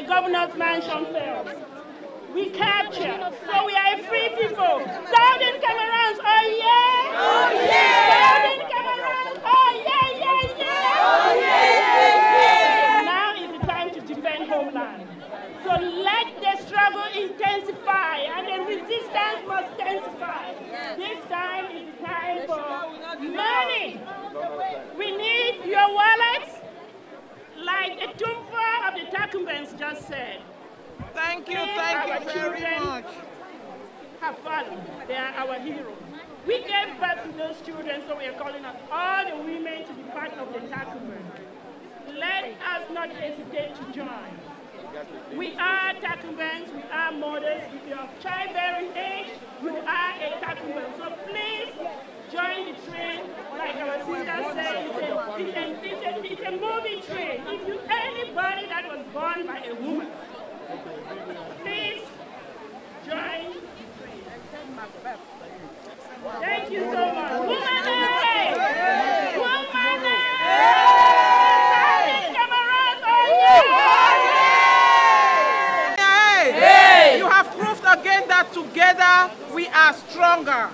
the governor's mansion fell. We captured, so we are a free people. Southern Cameroons, oh yeah! Oh yeah! Southern Cameroons, oh yeah, yeah, yeah! Oh yeah! Now is the time to defend homeland. So let the struggle intensify and the resistance must intensify. This time is the time for money. We need your wallets, like a tumpa of the Takumbans just said. Thank you very much. Have fun. They are our heroes. We gave birth to those children, so we are calling on all the women to be part of the Takumbans. Let us not hesitate to join. We are Takumbans, we are mothers. If you are of childbearing age, you are a Takumban. So please join the train. Like our sister said, it's a moving train. If you anybody that was born by a woman, please join the train. Thank you so much. Woman! You have proved again that together we are stronger.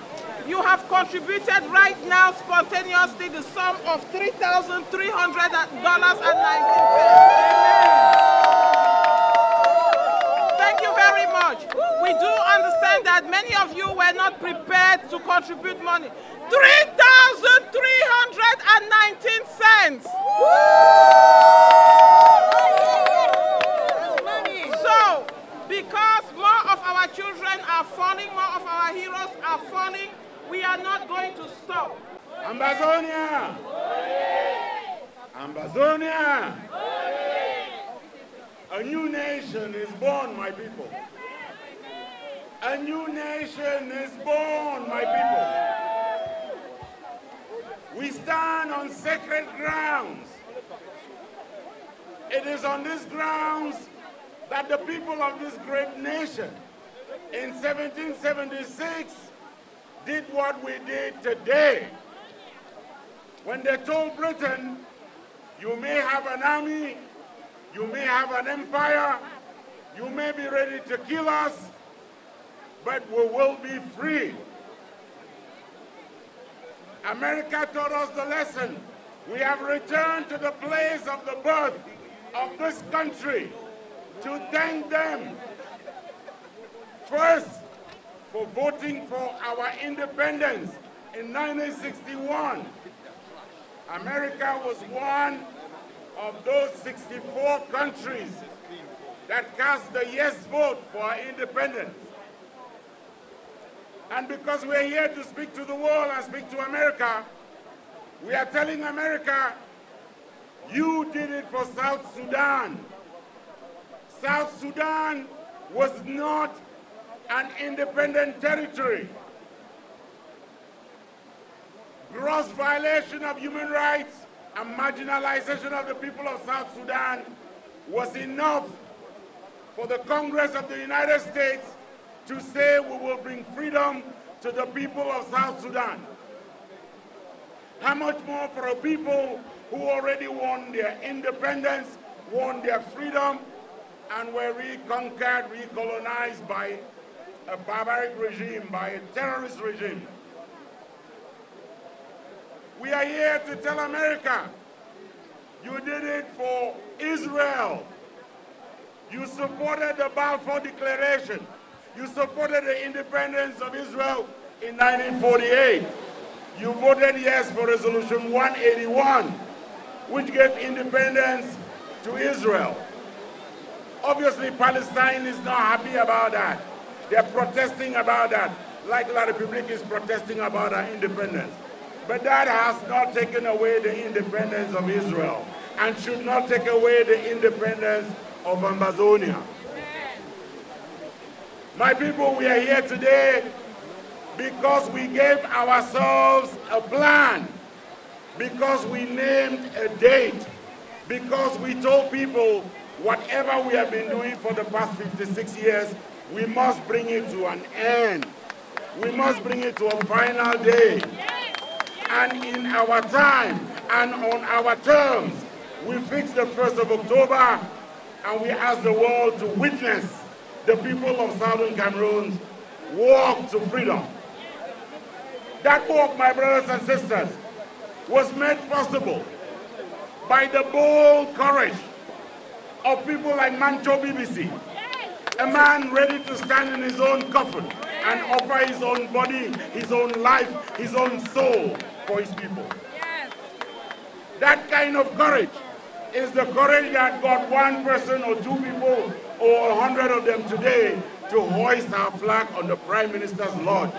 You have contributed right now spontaneously the sum of $3,300.19. Thank you very much. We do understand that many of you were not prepared to contribute money. $3,319. So, because more of our children are falling, more of our heroes are falling, we are not going to stop. Ambazonia! Ambazonia! A new nation is born, my people. A new nation is born, my people. We stand on sacred grounds. It is on these grounds that the people of this great nation in 1776 did what we did today. When they told Britain, you may have an army, you may have an empire, you may be ready to kill us, but we will be free. America taught us the lesson. We have returned to the place of the birth of this country to thank them first for voting for our independence in 1961. America was one of those 64 countries that cast the yes vote for our independence. And because we're here to speak to the world and speak to America, we are telling America, you did it for South Sudan. South Sudan was not an independent territory. Gross violation of human rights and marginalization of the people of South Sudan was enough for the Congress of the United States to say we will bring freedom to the people of South Sudan. How much more for a people who already won their independence, won their freedom, and were reconquered, recolonized by a barbaric regime, by a terrorist regime. We are here to tell America, you did it for Israel. You supported the Balfour Declaration. You supported the independence of Israel in 1948. You voted yes for Resolution 181, which gave independence to Israel. Obviously, Palestine is not happy about that. They're protesting about that, like La République is protesting about our independence. But that has not taken away the independence of Israel and should not take away the independence of Ambazonia. My people, we are here today because we gave ourselves a plan, because we named a date, because we told people whatever we have been doing for the past 56 years, we must bring it to an end. We must bring it to a final day. And in our time and on our terms, we fixed the 1st of October And we ask the world to witness the people of Southern Cameroons walk to freedom. That walk, my brothers and sisters, was made possible by the bold courage of people like Mancho BBC, a man ready to stand in his own coffin and offer his own body, his own life, his own soul for his people. That kind of courage is the courage that got one person or two people or 100 of them today to hoist our flag on the Prime Minister's lodge.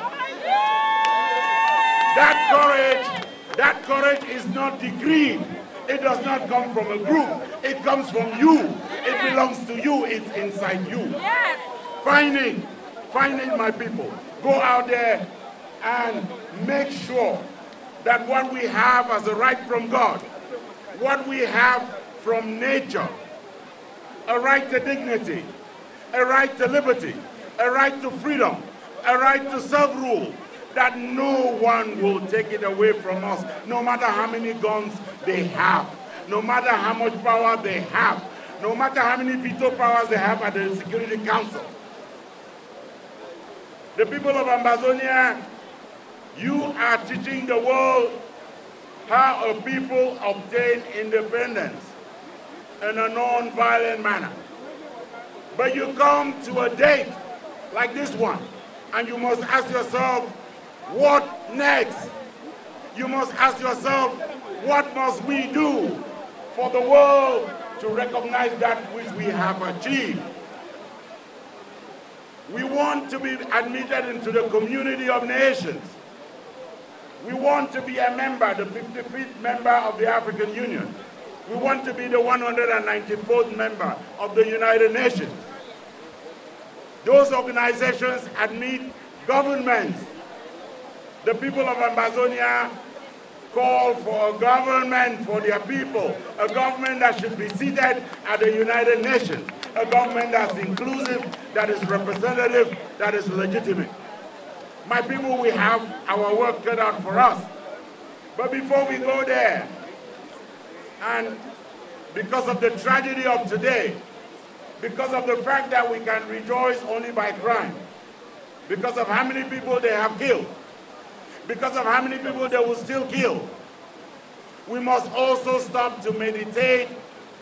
That courage is not decreed. It does not come from a group. It comes from you. It belongs to you. It's inside you. Finding my people. Go out there and make sure that what we have as a right from God, what we have from nature, a right to dignity, a right to liberty, a right to freedom, a right to self-rule, that no one will take it away from us, no matter how many guns they have, no matter how much power they have, no matter how many veto powers they have at the Security Council. The people of Ambazonia, you are teaching the world how a people obtain independence in a non-violent manner. But you come to a date like this one, and you must ask yourself, what next? You must ask yourself, what must we do for the world to recognize that which we have achieved? We want to be admitted into the community of nations. We want to be a member, the 55th member of the African Union. We want to be the 194th member of the United Nations. Those organizations admit governments. The people of Ambazonia call for a government for their people, a government that should be seated at the United Nations, a government that's inclusive, that is representative, that is legitimate. My people, we have our work cut out for us. But before we go there, and because of the tragedy of today, because of the fact that we can rejoice only by crime, because of how many people they have killed, because of how many people they will still kill, we must also stop to meditate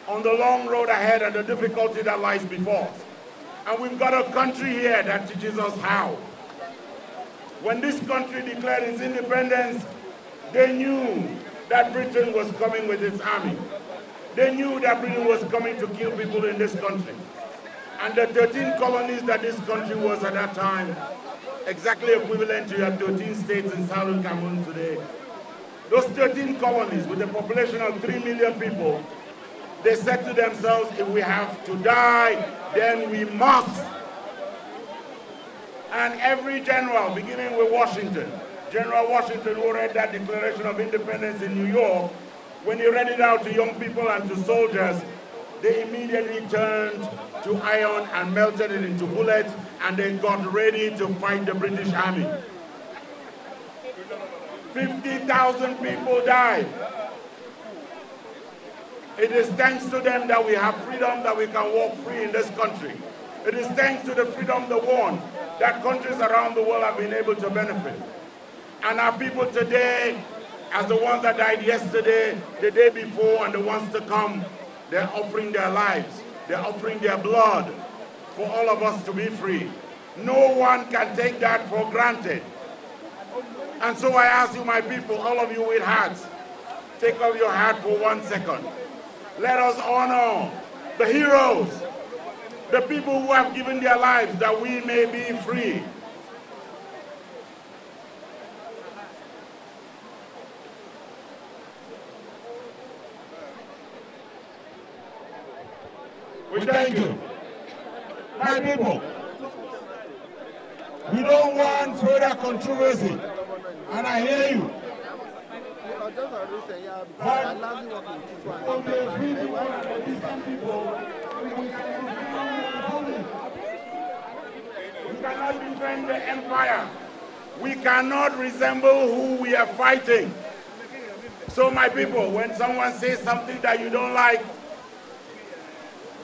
on the long road ahead and the difficulty that lies before us. And we've got a country here that teaches us how. When this country declared its independence, they knew that Britain was coming with its army. They knew that Britain was coming to kill people in this country. And the 13 colonies that this country was at that time, exactly equivalent to your 13 states in Southern Cameroon today. Those 13 colonies with a population of 3 million people, they said to themselves, if we have to die, then we must. And every general, beginning with Washington, General Washington, who read that Declaration of Independence in New York, when he read it out to young people and to soldiers, they immediately turned to iron and melted it into bullets, and they got ready to fight the British Army. 50,000 people died. It is thanks to them that we have freedom, that we can walk free in this country. It is thanks to the freedom they won that countries around the world have been able to benefit. And our people today, as the ones that died yesterday, the day before, and the ones to come, they're offering their lives, they're offering their blood for all of us to be free. No one can take that for granted. And so I ask you, my people, all of you with hats, take off your hat for 1 second. Let us honor the heroes, the people who have given their lives that we may be free. We thank you. My people, we don't want further controversy, and I hear you. But on the free people and the distant people, we cannot defend the empire. We cannot resemble who we are fighting. So my people, when someone says something that you don't like,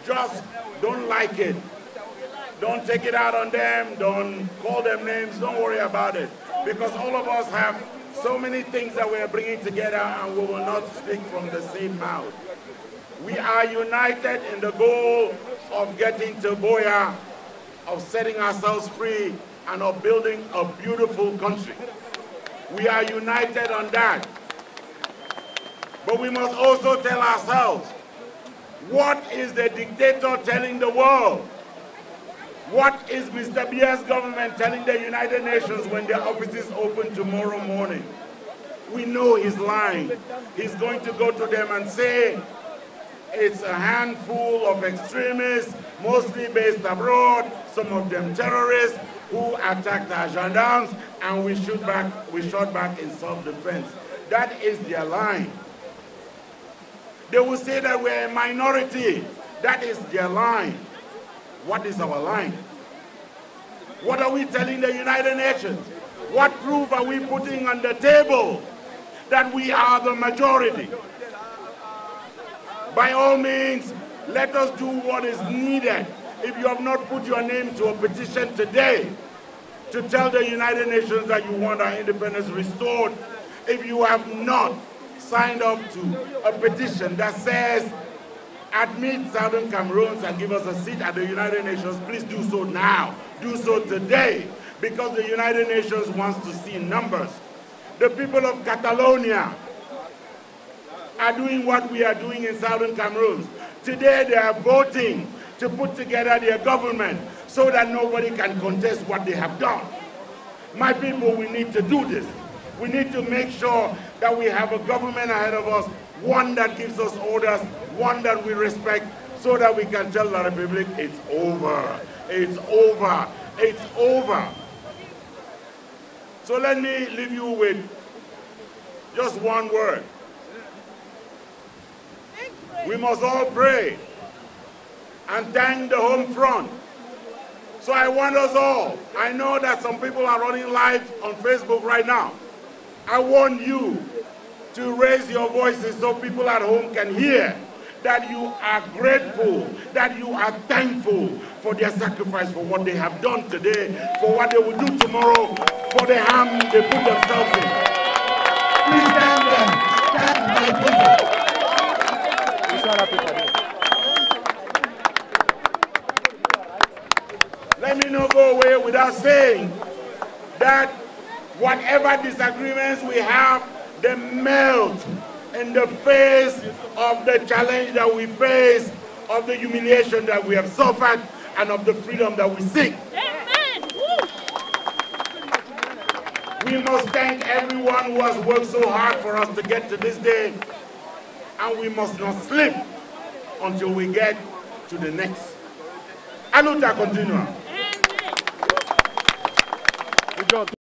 just don't like it. Don't take it out on them. Don't call them names. Don't worry about it. Because all of us have so many things that we are bringing together, and we will not speak from the same mouth. We are united in the goal of getting to Boya, of setting ourselves free, and of building a beautiful country. We are united on that. But we must also tell ourselves, what is the dictator telling the world? What is Mr. Biya's government telling the United Nations when their offices open tomorrow morning? We know he's lying. He's going to go to them and say, it's a handful of extremists, mostly based abroad, some of them terrorists, who attacked our gendarmes, and we shot back in self-defense. That is their line. They will say that we're a minority. That is their line. What is our line? What are we telling the United Nations? What proof are we putting on the table that we are the majority? By all means, let us do what is needed. If you have not put your name to a petition today to tell the United Nations that you want our independence restored, if you have not signed up to a petition that says, admit Southern Cameroons and give us a seat at the United Nations, please do so now. Do so today, because the United Nations wants to see numbers. The people of Catalonia are doing what we are doing in Southern Cameroons. Today they are voting to put together their government so that nobody can contest what they have done. My people, we need to do this. We need to make sure that we have a government ahead of us, one that gives us orders, one that we respect, so that we can tell the Republic, it's over, it's over, it's over. So let me leave you with just one word. We must all pray and thank the home front. So I want us all, I know that some people are running live on Facebook right now. I want you to raise your voices so people at home can hear that you are grateful, that you are thankful for their sacrifice, for what they have done today, for what they will do tomorrow, for the harm they put themselves in. Please thank them. Thank my people. Let me not go away without saying that whatever disagreements we have, they melt in the face of the challenge that we face, of the humiliation that we have suffered, and of the freedom that we seek. Amen. We must thank everyone who has worked so hard for us to get to this day, and we must not sleep until we get to the next. A luta continua.